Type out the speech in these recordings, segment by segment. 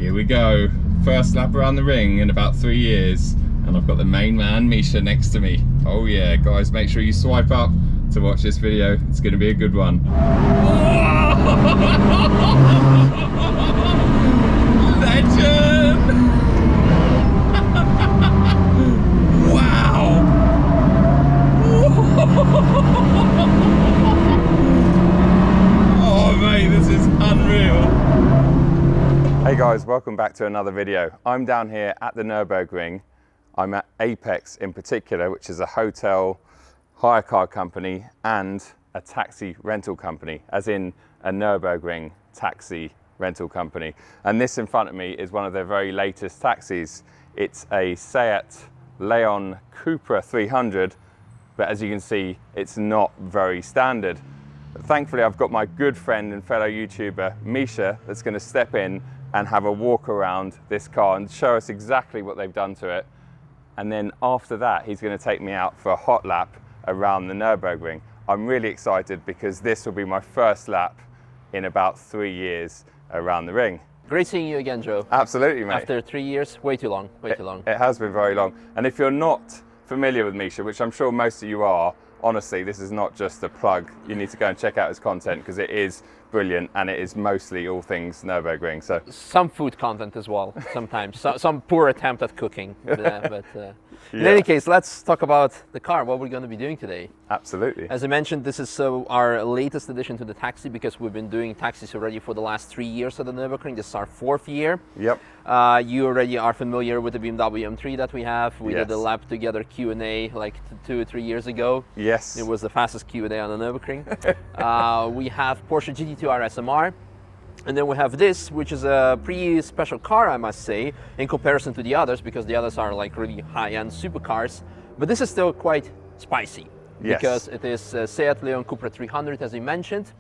Here we go. First lap around the ring in about 3 years. And I've got the main man, Misha, next to me. Oh yeah, guys, make sure you swipe up to watch this video. It's going to be a good one. Legend! Wow! Oh mate, this is unreal. Hey guys, welcome back to another video. I'm down here at the Nürburgring. I'm at Apex in particular, which is a hotel, hire car company and a taxi rental company, as in a Nürburgring taxi rental company. And this in front of me is one of their very latest taxis. It's a Seat Leon Cupra 300, but as you can see, it's not very standard. But thankfully, I've got my good friend and fellow YouTuber, Misha, that's going to step in and have a walk around this car and show us exactly what they've done to it. And then after that, he's going to take me out for a hot lap around the Nürburgring. I'm really excited because this will be my first lap in about 3 years around the ring. Great seeing you again, Joe. Absolutely, mate. After 3 years, way too long, way too long. It has been very long. And if you're not familiar with Misha, which I'm sure most of you are, honestly, this is not just a plug. You need to go and check out his content because it is brilliant and it is mostly all things Nürburgring. So some food content as well, sometimes. Some poor attempt at cooking. In any case, let's talk about the car, what we're going to be doing today. Absolutely. As I mentioned, this is our latest addition to the taxi because we've been doing taxis already for the last 3 years at the Nürburgring. This is our 4th year. Yep. You already are familiar with the BMW M3 that we have. We did a lap together Q&A like 2 or 3 years ago. Yes. It was the fastest Q&A on the Nürburgring. We have Porsche GT2R SMR. And then we have this, which is a pretty special car, I must say, in comparison to the others, because the others are like really high-end supercars. But this is still quite spicy, because it is Seat Leon Cupra 300, as I mentioned.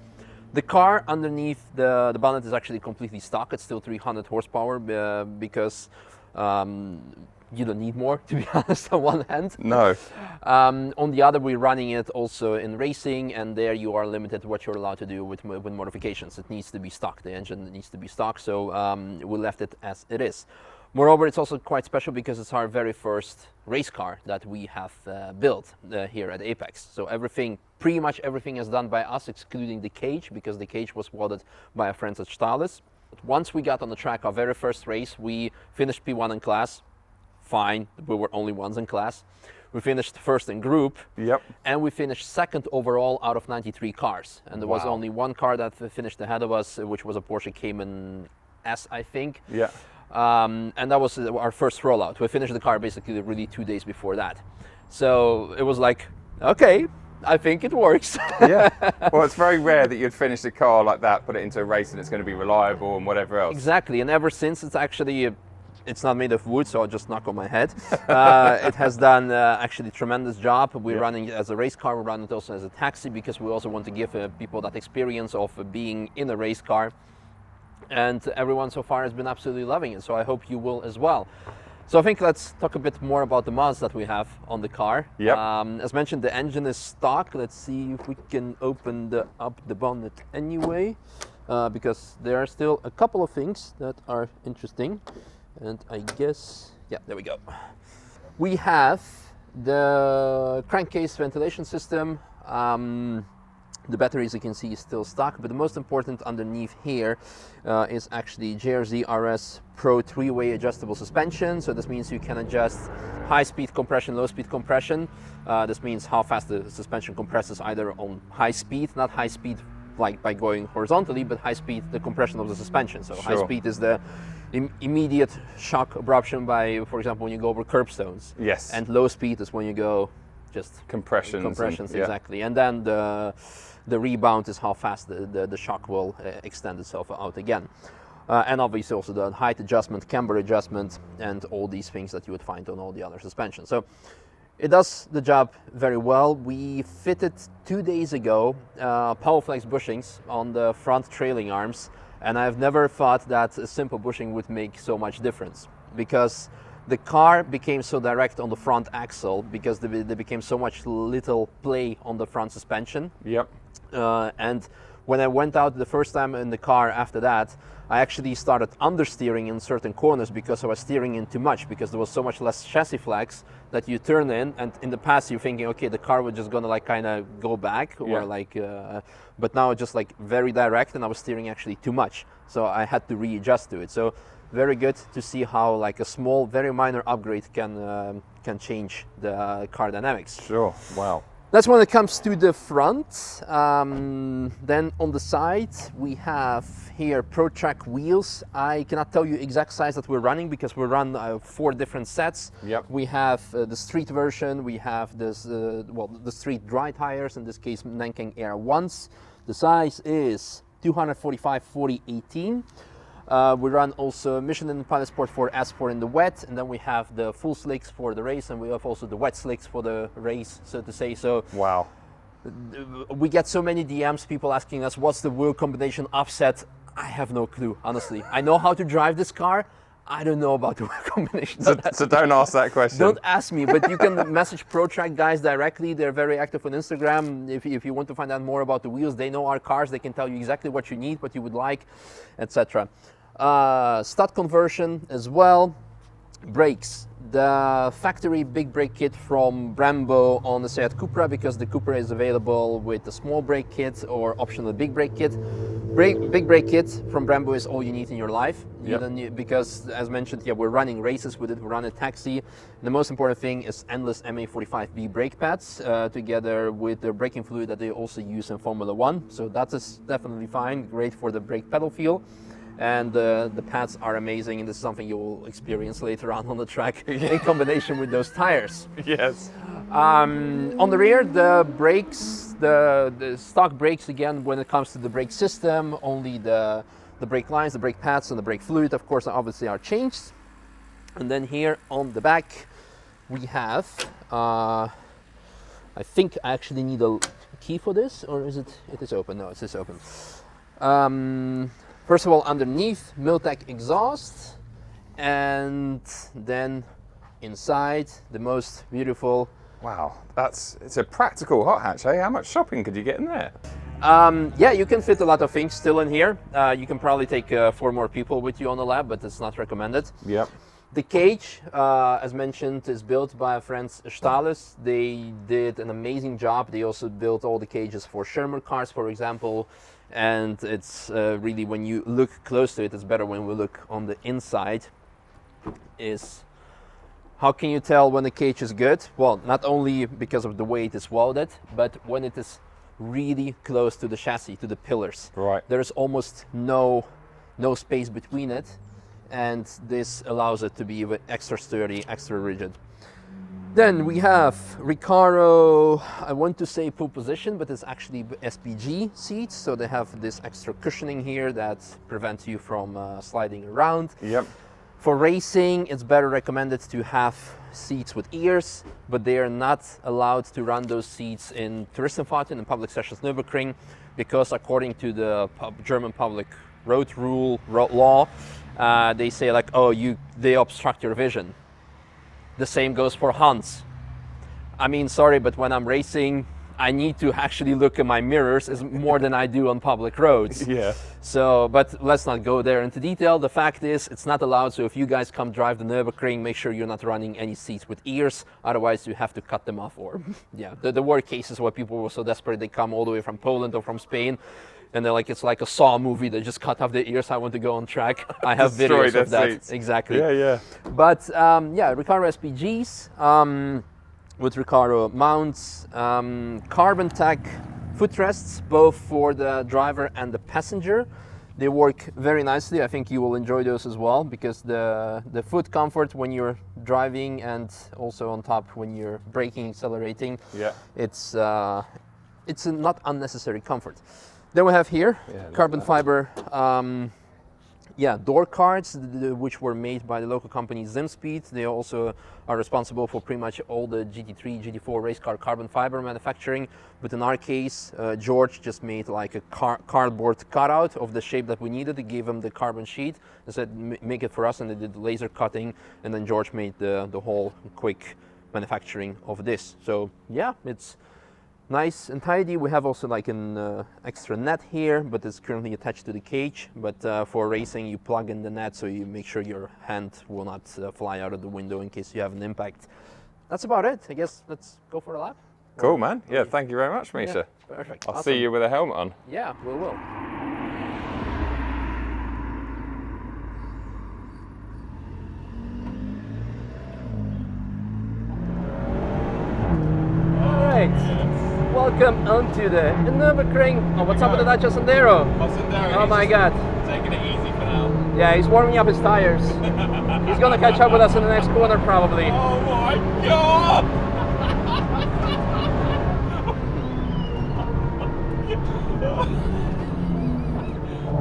The car underneath the bonnet is actually completely stock. It's still 300 horsepower because you don't need more, to be honest, on one hand. No. On the other, we're running it also in racing, and there you are limited what you're allowed to do with modifications. It needs to be stock. The engine needs to be stock, so we left it as it is. Moreover, it's also quite special because it's our very first race car that we have built here at Apex. So pretty much everything is done by us, excluding the cage, because the cage was welded by our friends at Stahlis. Once we got on the track, our very first race, we finished P1 in class. Fine, we were only ones in class. We finished first in group, and we finished second overall out of 93 cars. And there was only one car that finished ahead of us, which was a Porsche Cayman S, I think. Yeah. And that was our first rollout. We finished the car basically really 2 days before that. So it was like, okay, I think it works. Yeah. Well, it's very rare that you'd finish a car like that, put it into a race, and it's going to be reliable and whatever else. Exactly, and ever since it's actually. It's not made of wood, so I'll just knock on my head. It has done actually a tremendous job. We're running it as a race car, we run it also as a taxi because we also want to give people that experience of being in a race car. And everyone so far has been absolutely loving it, so I hope you will as well. So I think let's talk a bit more about the mods that we have on the car. Yep. As mentioned, the engine is stock. Let's see if we can open up the bonnet anyway, because there are still a couple of things that are interesting. And I guess, yeah, there we go. We have the crankcase ventilation system. The battery, as you can see, is still stock, but the most important underneath here is actually JRZ RS Pro 3-way adjustable suspension. So this means you can adjust high-speed compression, low-speed compression. This means how fast the suspension compresses either on high speed, not high speed like by going horizontally, but high speed, the compression of the suspension. So high speed is the immediate shock abruption by, for example, when you go over curbstones. Yes. And low speed is when you go just compressions, exactly. And then the rebound is how fast the shock will extend itself out again. And obviously also the height adjustment, camber adjustment, and all these things that you would find on all the other suspensions. So it does the job very well. We fitted 2 days ago Powerflex bushings on the front trailing arms, and I've never thought that a simple bushing would make so much difference, because the car became so direct on the front axle because there became so much little play on the front suspension. Yep. And when I went out the first time in the car after that, I actually started understeering in certain corners because I was steering in too much, because there was so much less chassis flex that you turn in, and in the past you're thinking, okay, the car was just gonna like kind of go back, or like, but now it's just like very direct, and I was steering actually too much, so I had to readjust to it. So very good to see how like a small, very minor upgrade can change the car dynamics. Sure. Wow. That's when it comes to the front. Then on the side, we have here ProTrack wheels. I cannot tell you exact size that we're running because we run 4 different sets. Yep. We have the street version, we have this, the street dry tires, in this case Nankang Air 1s. The size is 245/40/18. We run also Michelin Pilot Sport 4 S4 in the wet, and then we have the full slicks for the race, and we have also the wet slicks for the race, so to say. So wow, we get so many DMs, people asking us, what's the wheel combination offset? I have no clue, honestly. I know how to drive this car. I don't know about the wheel combination. So don't ask that question. Don't ask me, but you can message ProTrack guys directly. They're very active on Instagram. If you want to find out more about the wheels, they know our cars. They can tell you exactly what you need, what you would like, etc. Stud conversion as well. Brakes. The factory big brake kit from Brembo on the Seat Cupra, because the Cupra is available with the small brake kit or optional big brake kit. Big brake kit from Brembo is all you need in your life. You don't need, because as mentioned, we're running races with it, we run a taxi. The most important thing is endless MA45B brake pads, together with the braking fluid that they also use in Formula 1. So that is definitely fine, great for the brake pedal feel. And the pads are amazing, and this is something you will experience later on the track in combination with those tires. Yes. On the rear, the brakes, the stock brakes, again, when it comes to the brake system, only the brake lines, the brake pads, and the brake fluid, of course, obviously are changed. And then here on the back, we have, I think I actually need a key for this, or is it is open? No, it is open. First of all, underneath, Miltech exhaust, and then inside, the most beautiful. Wow, it's a practical hot hatch, eh? How much shopping could you get in there? Yeah, you can fit a lot of things still in here. You can probably take 4 more people with you on the lab, but it's not recommended. Yep. The cage, as mentioned, is built by our friends Stahles. They did an amazing job. They also built all the cages for Shermer cars, for example. And it's really, when you look close to it, it's better when we look on the inside. Is how can you tell when the cage is good? Well, not only because of the way it is welded, but when it is really close to the chassis, to the pillars. Right. There is almost no space between it, and this allows it to be even extra sturdy, extra rigid. Then we have Recaro, I want to say pole position, but it's actually SPG seats. So they have this extra cushioning here that prevents you from sliding around. Yep. For racing, it's better recommended to have seats with ears, but they are not allowed to run those seats in Touristenfahrten and public sessions Nürburgring, because according to the German public road law, they say like, oh, they obstruct your vision. The same goes for Hans. I mean, sorry, but when I'm racing, I need to actually look in my mirrors more than I do on public roads. Yeah. So, but let's not go there into detail. The fact is, it's not allowed. So if you guys come drive the Nürburgring, make sure you're not running any seats with ears. Otherwise, you have to cut them off. Or, yeah, the worst cases where people were so desperate, they come all the way from Poland or from Spain, and they're like, it's like a Saw movie. They just cut off their ears. I want to go on track. I have videos of that. Seats. Exactly. Yeah. But yeah, Recaro SPGs with Recaro mounts, carbon tack footrests, both for the driver and the passenger. They work very nicely. I think you will enjoy those as well, because the foot comfort when you're driving, and also on top when you're braking, accelerating. Yeah. It's a not unnecessary comfort. Then we have here carbon fiber door cards, which were made by the local company Zimspeed. They also are responsible for pretty much all the GT3, GT4 race car carbon fiber manufacturing. But in our case, George just made like a cardboard cutout of the shape that we needed. He gave him the carbon sheet and said, make it for us, and they did laser cutting. And then George made the whole quick manufacturing of this. So yeah, it's nice and tidy. We have also like an extra net here, but it's currently attached to the cage. But for racing, you plug in the net so you make sure your hand will not fly out of the window in case you have an impact. That's about it. I guess let's go for a lap. Cool, man. Yeah, thank you very much, Misha. Yeah, perfect. I'll Awesome. see you with a helmet on. Yeah, we will. Welcome onto the Nürburgring. Oh, what's up with the Dacia Sandero? Oh my god. Taking it easy for now. Yeah, he's warming up his tires. He's gonna catch up with us in the next corner probably. Oh my god!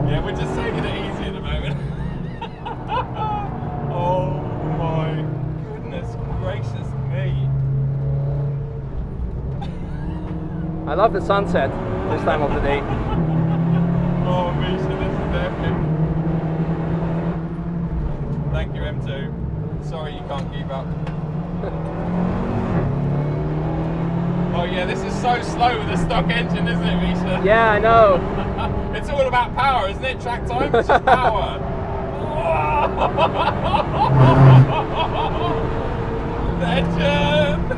Yeah, we're just taking it easy at the moment. Oh my goodness gracious me. I love the sunset this time of the day. Oh, Misha, this is epic. Thank you, M2. Sorry you can't keep up. Oh yeah, this is so slow with the stock engine, isn't it, Misha? Yeah, I know. It's all about power, isn't it? Track time, it's just power. Legend!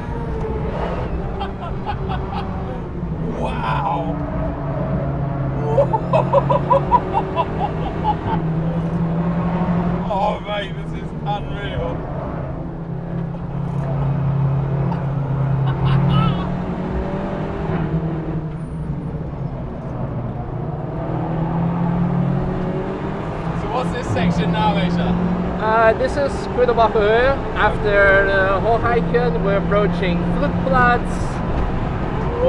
Wow! Oh mate, this is unreal. So what's this section now, Misha? This is Kruderbacher Höhe. After the whole hiking, we're approaching Flutplatz,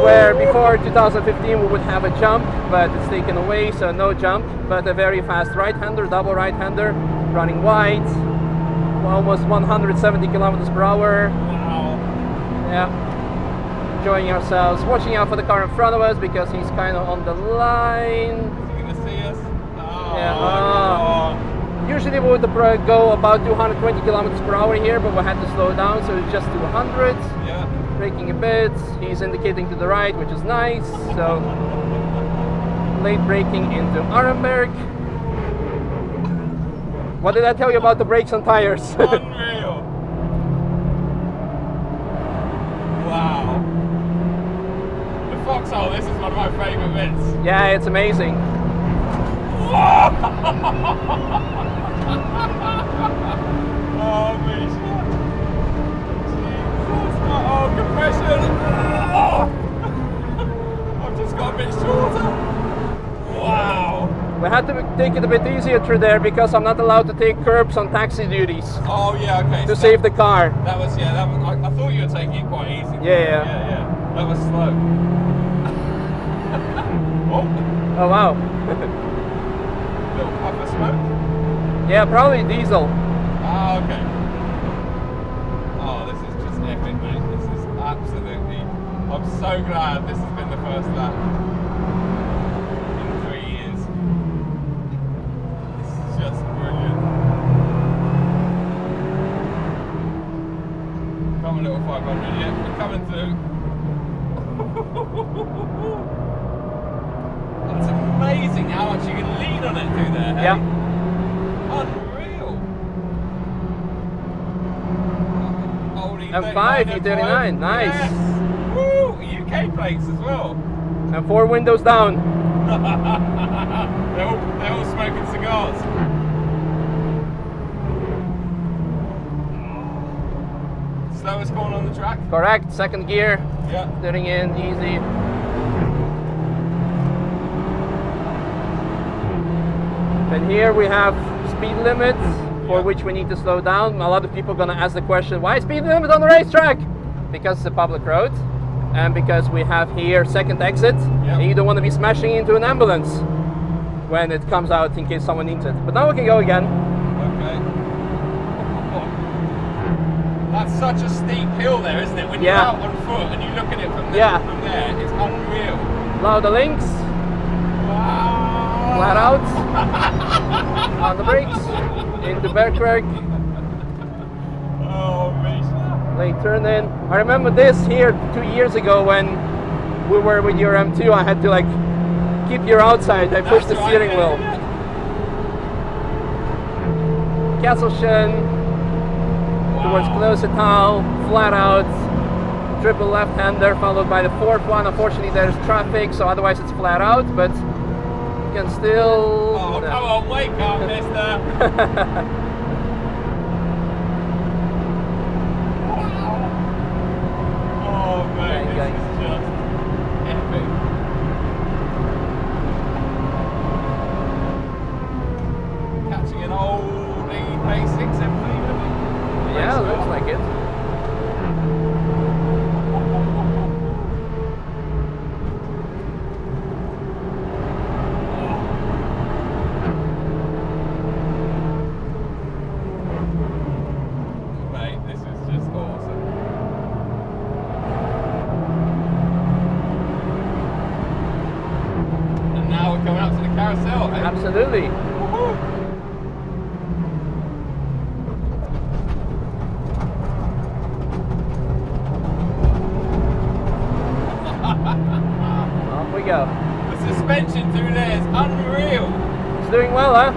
where before 2015 we would have a jump, but it's taken away, so no jump, but a very fast right-hander, double right-hander, running wide, almost 170 kilometers per hour. Wow. Yeah, enjoying ourselves, watching out for the car in front of us because he's kind of on the line. Is he gonna see us? Oh, Yeah. Usually we would go about 220 kilometers per hour here, but we had to slow down, so it's just 200. Yeah. Braking a bit, he's indicating to the right, which is nice. So late braking into Arenberg. What did I tell you about the brakes and tires? Unreal. Wow. The foxhole, this is one of my favourite bits. Yeah, it's amazing. Oh, Misha. Jesus. Oh, compression. I've just got a bit shorter. Wow. We had to take it a bit easier through there because I'm not allowed to take curbs on taxi duties Oh, yeah, okay. to save the car. That was, yeah, that was, I thought you were taking it quite easy. Yeah. That was slow. Oh, Oh wow. little puff of smoke. Yeah, probably diesel. Ah, okay. Oh, this is just epic, mate. This is absolutely... I'm so glad this has been the first lap in 3 years. This is just brilliant. Come on, little 500, yeah, we're coming through. It's amazing how much you can lean on it through there, hey? Yeah. Unreal. M5, E39, nice. Yes. Woo! UK plates as well. And 4 windows down. they're all smoking cigars. Slowest corner on the track. Correct, second gear. Yeah. Steering in, easy. And here we have speed limit for which we need to slow down. A lot of people are going to ask the question, why speed limit on the racetrack? Because it's a public road and because we have here second exit and you don't want to be smashing into an ambulance when it comes out in case someone needs it. But now we can go again. Okay. That's such a steep hill there, isn't it? When you're out on foot and you look at it from there, it's unreal. Now the links. Wow. Flat out. On the brakes. Into Bergwerk. Oh, Misha. Late turn in. I remember this here 2 years ago when we were with your M2, I had to like keep your outside. I pushed the That's right, steering yeah, wheel. yeah. Kesselchen, towards Kloostertaal, flat out, triple left-hander followed by the fourth one. Unfortunately there's traffic, so otherwise it's flat out, but you can still... Oh, come on, wake up, mister. Oh, man, Okay, this is just epic. Catching an old E-Pace 6 M3, maybe? Yeah, looks like it. Mate, this is just awesome. And now we're coming up to the carousel, eh? Absolutely. Woohoo! Off we go. The suspension through there is unreal. It's doing well, huh?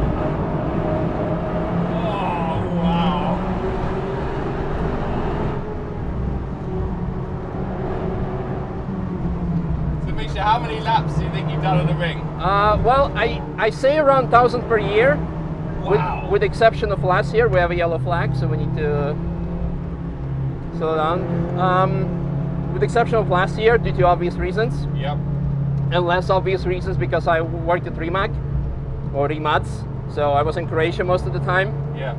Wow. Oh, wow. So Misha, how many laps do you think you've done on the ring? Well, I say around 1,000 per year. Wow. With exception of last year, we have a yellow flag, so we need to slow down. With exception of last year, due to obvious reasons, Yep. and less obvious reasons because I worked at Rimac, or Rimac, so I was in Croatia most of the time. Yeah.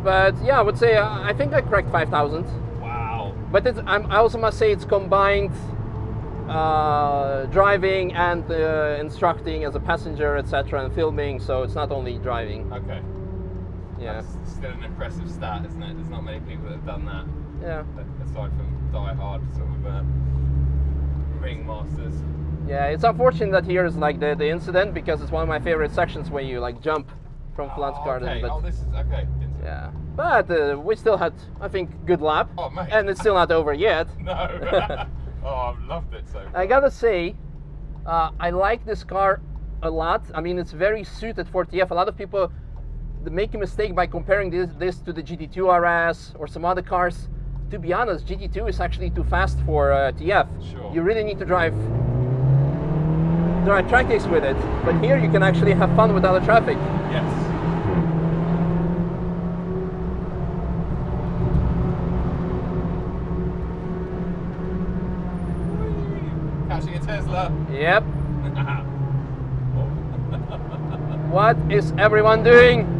But yeah, I would say I think I cracked 5,000. Wow. But I also must say it's combined driving and instructing as a passenger, etc., and filming. So it's not only driving. Okay. Yeah, That's still an impressive stat, isn't it? There's not many people that have done that, yeah, aside from die-hard sort of ring masters. yeah. It's unfortunate that here is like the incident because it's one of my favorite sections where you like jump from Flansgarden. Okay. But Oh, this is okay. yeah, but we still had, I think, good lap, Oh, mate. and it's still not over yet. No. Oh, I've loved it so far. I gotta say, I like this car a lot. I mean, it's very suited for TF. A lot of people make a mistake by comparing this to the GT2 RS or some other cars. To be honest, GT2 is actually too fast for TF. Sure. You really need to drive track days with it. But here you can actually have fun without the traffic. Yes. Catching a Tesla. Yep. What is everyone doing?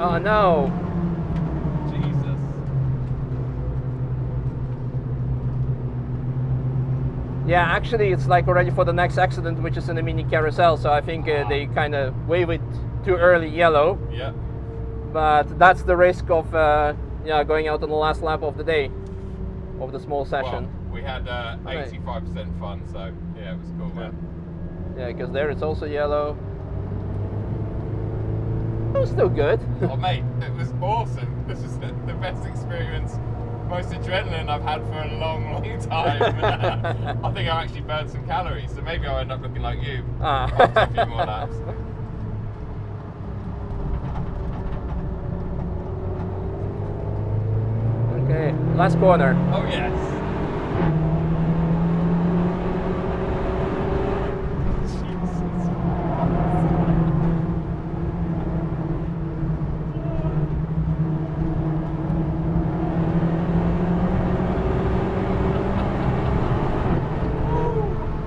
Oh no. Jesus. Yeah, actually it's like already for the next accident, which is in the mini carousel, so I think they kind of wave it too early yellow, Yeah. but that's the risk of yeah, going out on the last lap of the day, of the small session. Well, we had 85% fun, so yeah, it was cool, man. Yeah, because there it's also yellow. It was still good. Oh, mate, it was awesome. This was the best experience, most adrenaline I've had for a long, long time. I think I actually burned some calories, so maybe I'll end up looking like you after a few more laps. Okay, last corner. Oh, yes. Jesus.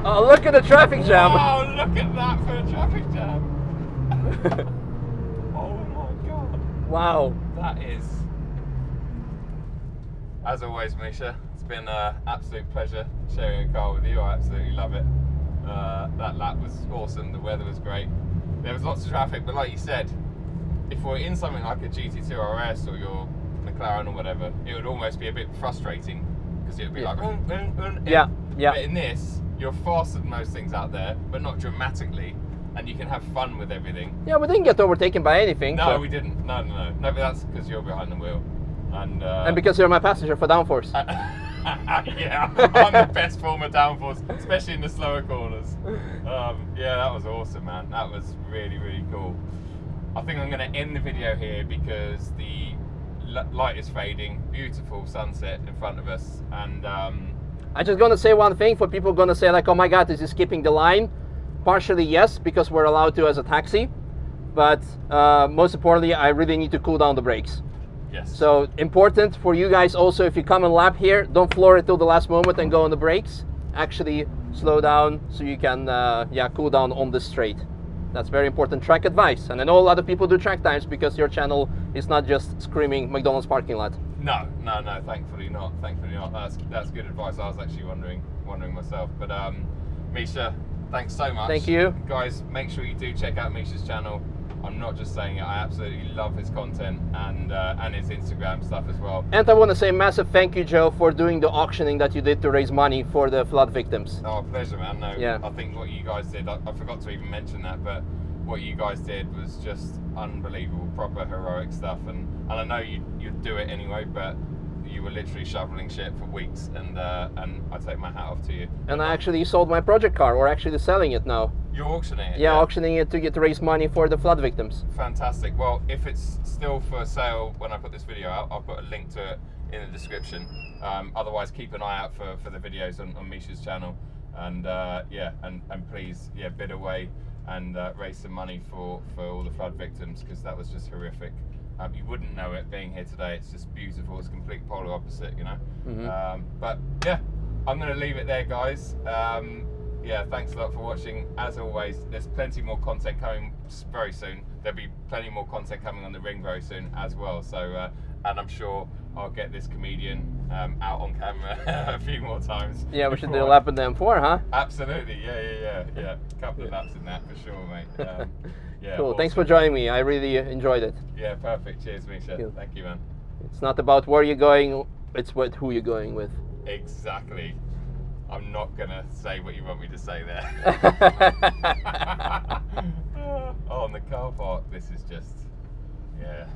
Oh, look at the traffic jam. Wow, look at that for a traffic jam. Oh my god. Wow. That is As always, Misha, it's been an absolute pleasure sharing a car with you. I absolutely love it. That lap was awesome. The weather was great. There was lots of traffic, but like you said, if we're in something like a GT2 RS or your McLaren or whatever, it would almost be a bit frustrating because it would be like, yeah. But in this, you're faster than most things out there, but not dramatically, and you can have fun with everything. Yeah, we didn't get overtaken by anything. No, so. we didn't. No, but that's because you're behind the wheel. And because you're my passenger for downforce. Yeah, I'm the best form of downforce, especially in the slower corners. Yeah, that was awesome, man. That was really, really cool. I think I'm going to end the video here because the light is fading. Beautiful sunset in front of us, and I'm just gonna say one thing for people gonna say like, oh my god, is he skipping the line? Partially yes, because we're allowed to as a taxi, but most importantly, I really need to cool down the brakes. yes. So important for you guys also, if you come and lap here, don't floor it till the last moment and go on the brakes. Actually slow down so you can cool down on the straight. That's very important track advice. And I know a lot of people do track times because your channel is not just screaming McDonald's parking lot. No, thankfully not. Thankfully not. That's good advice. I was actually wondering myself. But Misha, thanks so much. Thank you. Guys, make sure you do check out Misha's channel. I'm not just saying it, I absolutely love his content and his Instagram stuff as well. And I want to say massive thank you, Joe, for doing the auctioning that you did to raise money for the flood victims. Oh, pleasure, man. No, yeah. I think what you guys did, I forgot to even mention that, but what you guys did was just unbelievable, proper heroic stuff. And I know you'd do it anyway, but you were literally shoveling shit for weeks, and I take my hat off to you. And I actually sold my project car, or actually selling it now. You're auctioning it? Yeah, auctioning it to raise money for the flood victims. Fantastic. Well, if it's still for sale when I put this video out, I'll put a link to it in the description. Otherwise, keep an eye out for the videos on Misha's channel, and and please, bid away and raise some money for all the flood victims, because that was just horrific. You wouldn't know it being here today. It's just beautiful. It's complete polar opposite, you know. Mm-hmm. But yeah, I'm going to leave it there, guys. Yeah, thanks a lot for watching. As always, there's plenty more content coming very soon. There'll be plenty more content coming on the ring very soon as well. So, and I'm sure I'll get this comedian out on camera a few more times. Yeah, we should do a lap in the M4, huh? Absolutely. Yeah. A couple of laps in that for sure, mate. Yeah. Cool. Awesome. Thanks for joining me. I really enjoyed it. Yeah, perfect. Cheers, Misha. Cool. Thank you, man. It's not about where you're going, it's who you're going with. Exactly. I'm not gonna say what you want me to say there. Oh, on the car park, this is just, yeah.